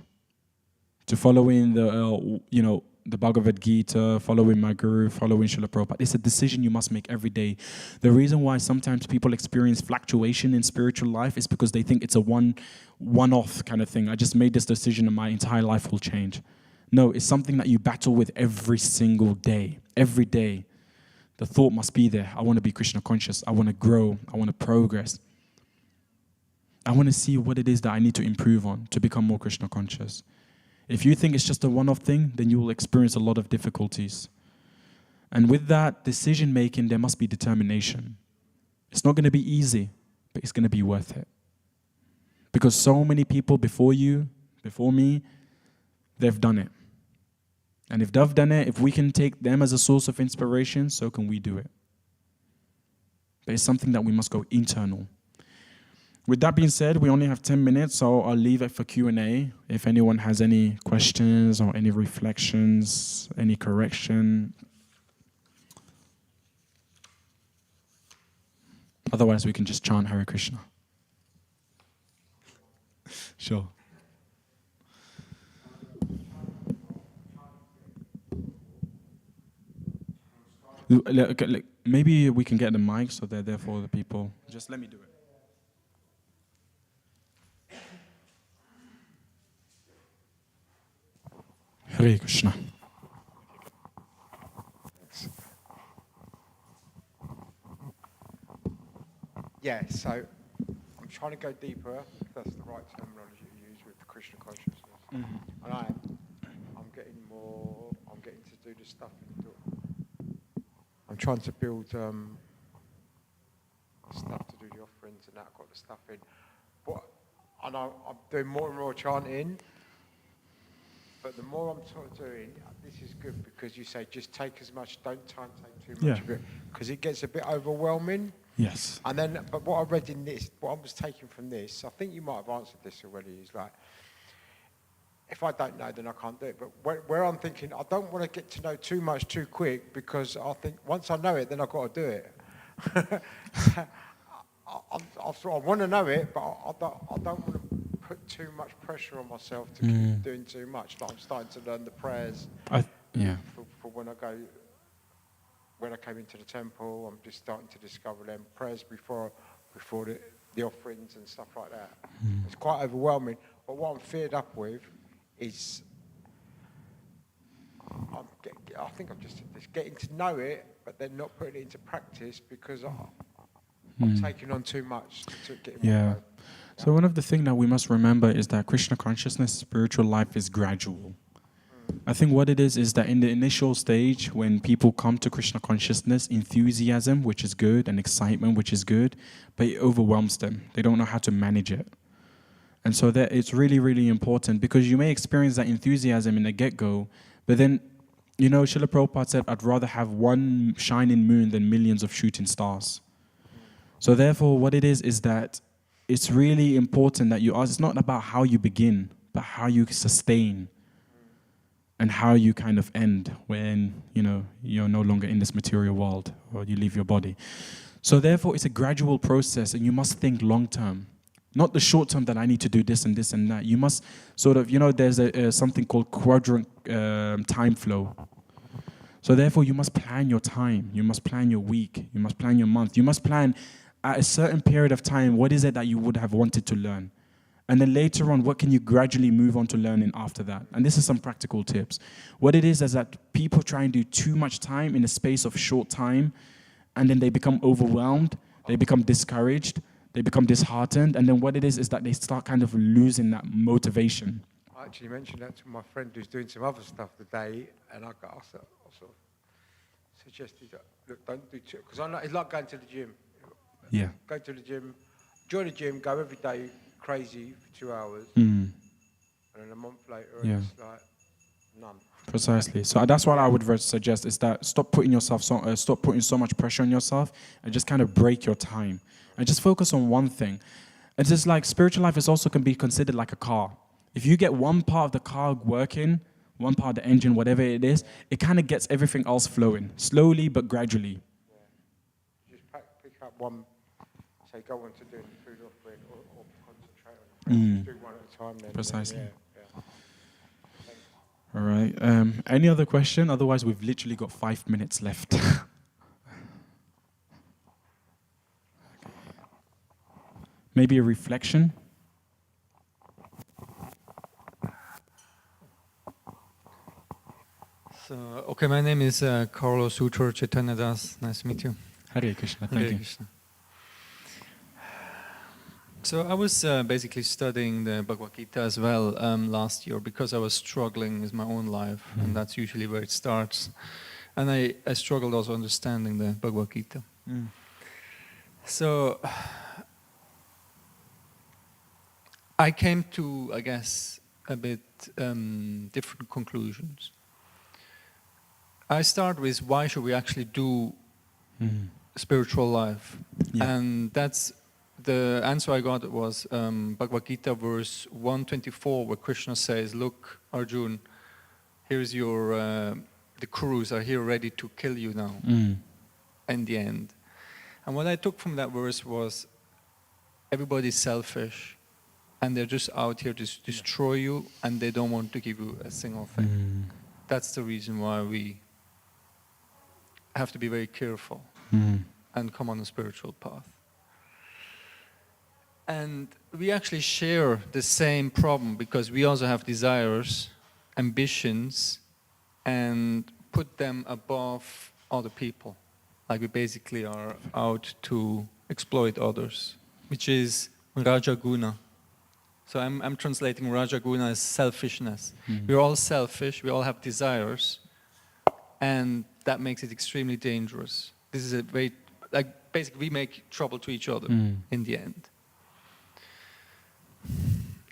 To following the Bhagavad-Gita, following my Guru, following Srila Prabhupada. It's a decision you must make every day. The reason why sometimes people experience fluctuation in spiritual life is because they think it's a one-off kind of thing. I just made this decision and my entire life will change. No, it's something that you battle with every single day. Every day. The thought must be there. I want to be Krishna conscious. I want to grow. I want to progress. I want to see what it is that I need to improve on to become more Krishna conscious. If you think it's just a one-off thing, then you will experience a lot of difficulties. And with that decision making, there must be determination. It's not going to be easy, but it's going to be worth it. Because so many people before you, before me, they've done it. And if they've done it, if we can take them as a source of inspiration, so can we do it. But it's something that we must go internal. With that being said, we only have 10 minutes, so I'll leave it for Q&A. If anyone has any questions or any reflections, any correction. Otherwise, we can just chant Hare Krishna. Sure. Maybe we can get the mic so they're there for the people. Just let me do it. Hare Krishna. Yeah, so I'm trying to go deeper, if that's the right terminology to use with the Krishna consciousness. Mm-hmm. And I'm getting to do the stuff in the I'm trying to build stuff to do the offerings and that. I've got the stuff in. I'm doing more and more chanting. But the more I'm sort of doing, this is good because you say just take as much, don't try and take too much of it, because it gets a bit overwhelming. Yes. And then, but what I read in this, what I was taking from this, I think you might have answered this already, is like, if I don't know, then I can't do it. But where I'm thinking, I don't want to get to know too much too quick, because I think once I know it, then I've got to do it. I want to know it, but I don't want to put too much pressure on myself to keep doing too much. Like I'm starting to learn the prayers for when I came into the temple. I'm just starting to discover them prayers before the offerings and stuff like that. It's quite overwhelming. But what I'm fed up with is I think I'm just getting to know it, but then not putting it into practice because I'm taking on too much to get in So one of the things that we must remember is that Krishna consciousness, spiritual life is gradual. I think what it is that in the initial stage, when people come to Krishna consciousness, enthusiasm, which is good, and excitement, which is good, but it overwhelms them. They don't know how to manage it. And so that it's really, really important, because you may experience that enthusiasm in the get-go, but then, Srila Prabhupada said, I'd rather have one shining moon than millions of shooting stars. So therefore, what it is that it's really important that you ask. It's not about how you begin, but how you sustain and how you kind of end when, you're no longer in this material world, or you leave your body. So therefore, it's a gradual process, and you must think long term. Not the short term that I need to do this and this and that. You must sort of, there's something called quadrant time flow. So therefore, you must plan your time. You must plan your week. You must plan your month. You must plan at a certain period of time, what is it that you would have wanted to learn? And then later on, what can you gradually move on to learning after that? And this is some practical tips. What it is that people try and do too much time in a space of short time, and then they become overwhelmed, they become discouraged, they become disheartened, and then what it is that they start kind of losing that motivation. I actually mentioned that to my friend who's doing some other stuff today, and I sort of suggested, look, don't do too, because it's like going to the gym. Yeah. Go to the gym, join the gym, go every day crazy for 2 hours, and then a month later, it's like none. Precisely. So that's what I would suggest is that stop putting so much pressure on yourself, and just kind of break your time, and just focus on one thing. It's just like spiritual life can be considered like a car. If you get one part of the car working, one part of the engine, whatever it is, it kind of gets everything else flowing, slowly but gradually. Yeah. Just pick up one, say go on to doing food offering or concentrate on do one at a time then. Precisely. Yeah. All right. Any other question? Otherwise, we've literally got 5 minutes left. Maybe a reflection? So, okay, my name is Carlos Utor Chaitanya Das. Nice to meet you. Hare Krishna, thank you. Krishna. So I was basically studying the Bhagavad-Gita as well last year because I was struggling with my own life, and that's usually where it starts. And I struggled also understanding the Bhagavad-Gita. So I came to, I guess, a bit different conclusions. I start with why should we actually do spiritual life? Yeah. And that's the answer I got was Bhagavad-Gita verse 124, where Krishna says, look, Arjun, here's your, the Kurus are here ready to kill you now, in the end. And what I took from that verse was, everybody's selfish, and they're just out here to destroy you, and they don't want to give you a single thing. That's the reason why we have to be very careful and come on a spiritual path. And we actually share the same problem because we also have desires, ambitions, and put them above other people. Like we basically are out to exploit others, which is Rajaguna. So I'm translating Rajaguna as selfishness. We're all selfish, we all have desires, and that makes it extremely dangerous. This is a very, like basically we make trouble to each other in the end.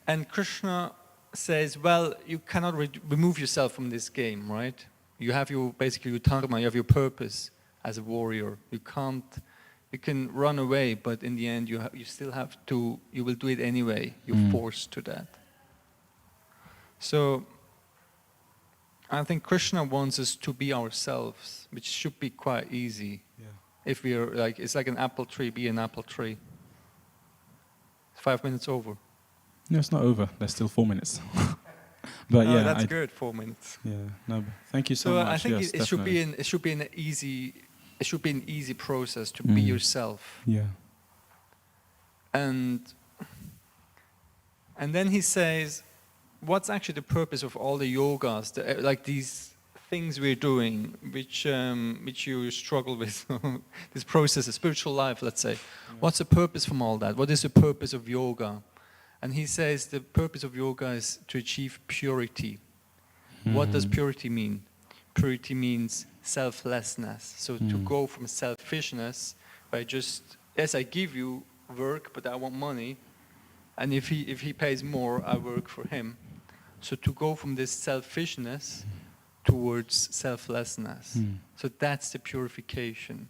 And Krishna says, well, you cannot remove yourself from this game, right? You have basically your dharma, you have your purpose as a warrior. You can run away, but in the end you still have to, you will do it anyway. You're forced to that. So I think Krishna wants us to be ourselves, which should be quite easy. Yeah. If we are like, it's like an apple tree, be an apple tree. It's 5 minutes over. No, it's not over. There's still 4 minutes. But yeah, that's good. 4 minutes. Yeah, no. Thank you so much. I think yes, it should be an easy process to be yourself. Yeah. And then he says, what's actually the purpose of all the yogas, like these things we're doing, which you struggle with, this process, a spiritual life, let's say. What's the purpose from all that? What is the purpose of yoga? And he says the purpose of yoga is to achieve purity. What does purity mean? Purity means selflessness. So to go from selfishness by just, yes, I give you work, but I want money. And if he pays more, I work for him. So to go from this selfishness towards selflessness. So that's the purification.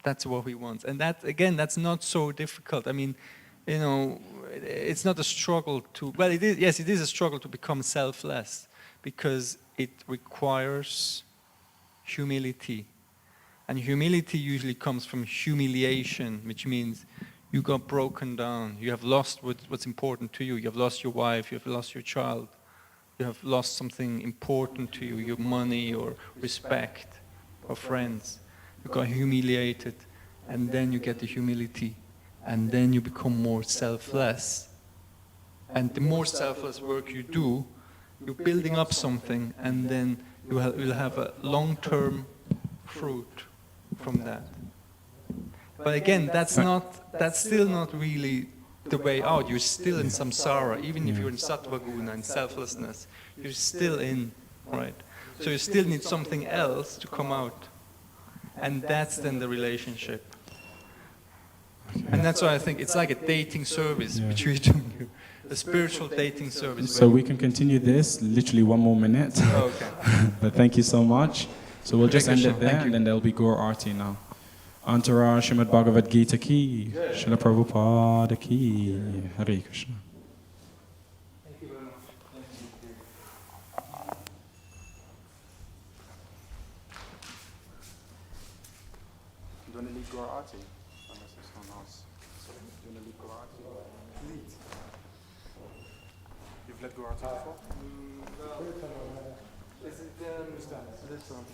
That's what he wants. And that, again, that's not so difficult. I mean, you know, it's not a struggle to, well, it is, yes, it is a struggle to become selfless because it requires humility. And humility usually comes from humiliation, which means you got broken down. You have lost what's important to you. You have lost your wife. You have lost your child. You have lost something important to you, your money or respect or friends. You got humiliated, and then you get the humility, and then you become more selfless. And the more selfless work you do, you're building up something, and then you'll have a long-term fruit from that. But again, that's still not really the way out. You're still in samsara, even if you're in sattva guna, in selflessness, you're still in, right? So you still need something else to come out. And that's then the relationship. And that's why I think it's like a dating service, which we're doing here. The spiritual dating service. So we can continue this, literally 1 more minute. Oh, okay. But thank you so much. So we'll just end Krishna, it there, and then there'll be Gaur Arti now. Antara Srimad Bhagavad-Gita ki, Srila Prabhupada ki, Hare Krishna. Thank you very much. Do you want to lead Gaur Arti? Unless there's someone else. Do you want to lead Gaur Arti? Lead. You've led Gaur Arti before? Is it this one?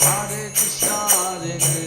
Hare Krishna,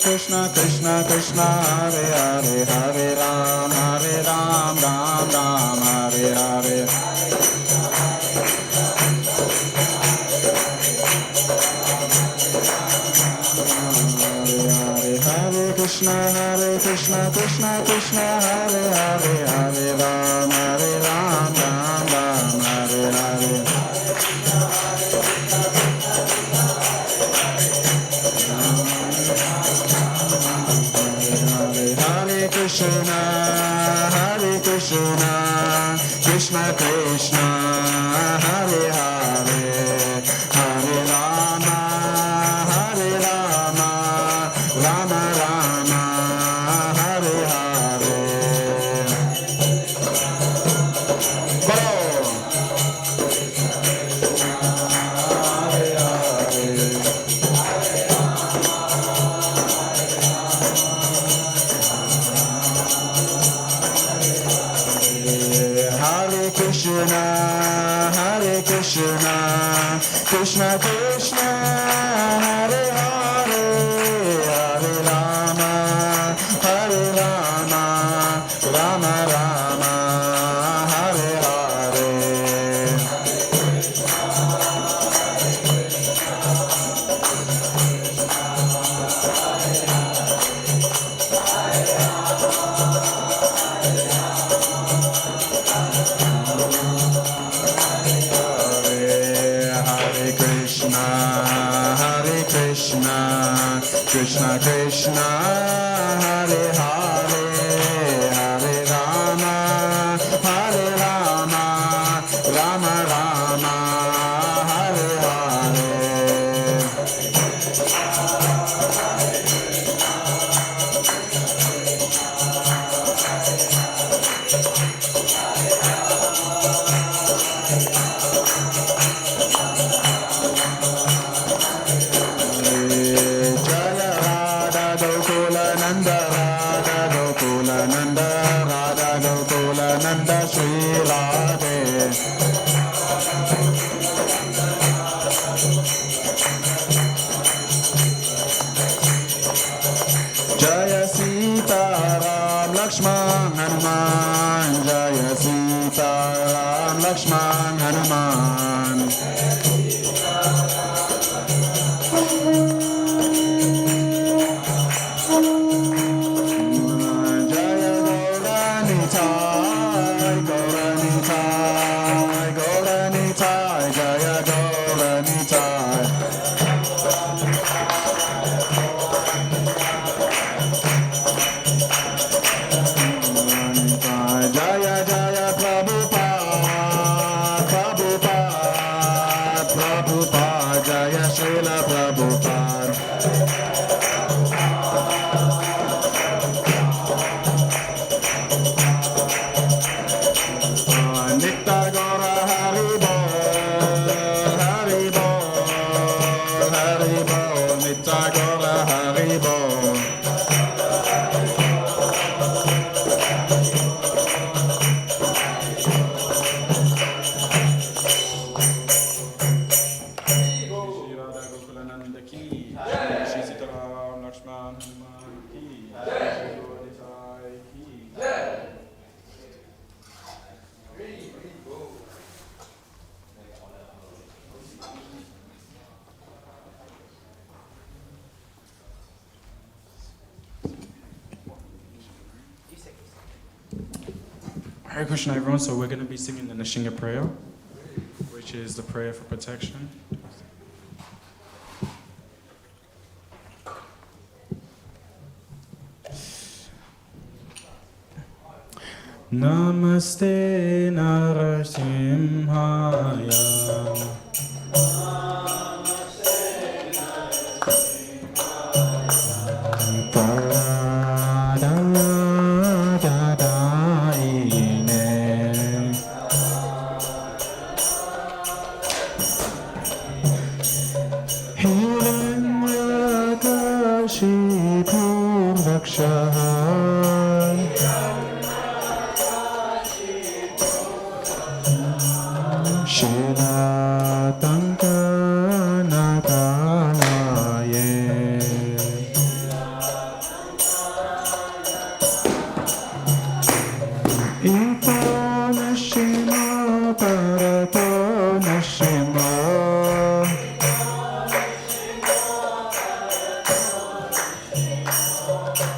Krishna Krishna Krishna Hare Hare Hare Ram Ram Ram Hare Hare Hare Krishna Krishna Krishna Hare Hare Hare Ram Ram Ram Hare Hare Hare Krishna Krishna Krishna Hare Hare Hare Rama Rama Rama Hare Hare Bolo Hare Krishna Krishna Krishna Hare Hare Hare Rama Rama Rama Hare Hare Krishna Krishna Hare Hare Hare Rama Rama Rama Hare Hare Jaya Sita Ram Lakshman Hanuman Jaya Sita Ram Lakshman Hanuman Jaya Gauranitai Jaya Gauranitai Jaya Jaya Prabhupada Jaya Srila Prabhupada Nitya Gaura Haribo Nitya Gaura Haribo Hare Krishna, everyone. So we're going to be singing the Nashinga Prayer, which is the prayer for protection. Namaste Narasimhaya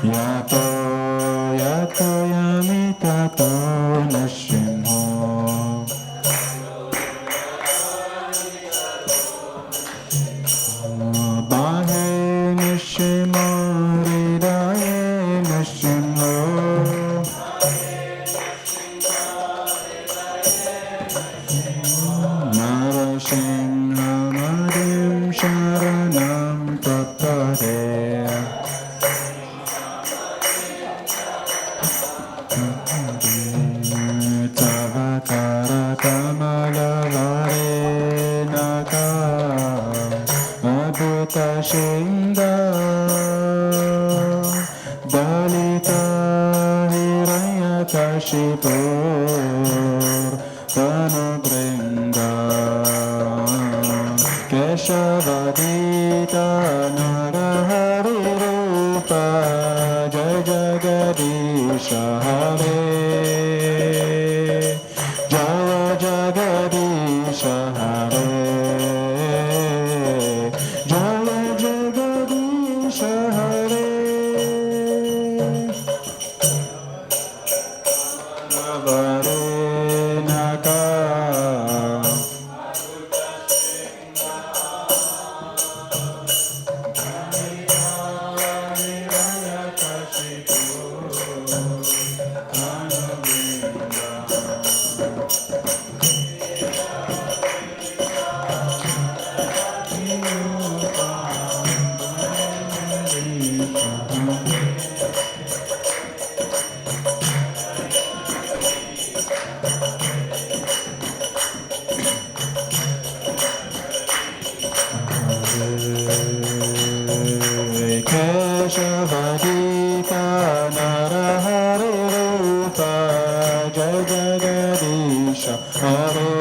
Yato yato yamitato nashimho. Bahe nashimo hridaye nashimho. Narashinhamadim sharanam tapare. Tavakara kamalavare naka abhuta shinda dalita hiranyakashipur tanubrinda keshavadita narahari rupa jai jagadisha hare. Jaya Jagadisha Hare. Jaya Jagadisha Hare. Navare Naka. Keshavadita Narahari Rupa Jai Jagadisha Hare.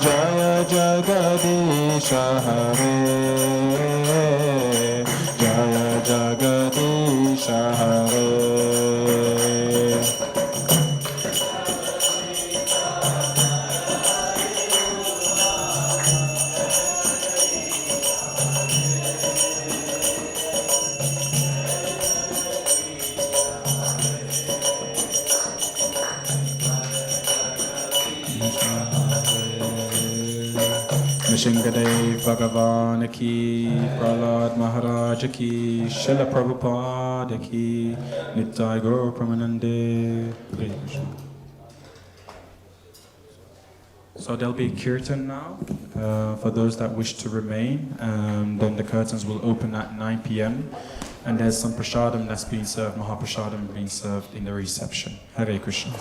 Jaya Jagadisha Hare. Jaya Jagadisha Hare. Nashinga Bhagavan ki, Prahlad Maharaj ki, Srila Prabhupada ki, Nittai Gaur Pramanande. Hare Krishna. So there'll be kirtan now for those that wish to remain. Then the curtains will open at 9 p.m. And there's some prasadam that's being served, Mahaprasadam being served in the reception. Hare Krishna.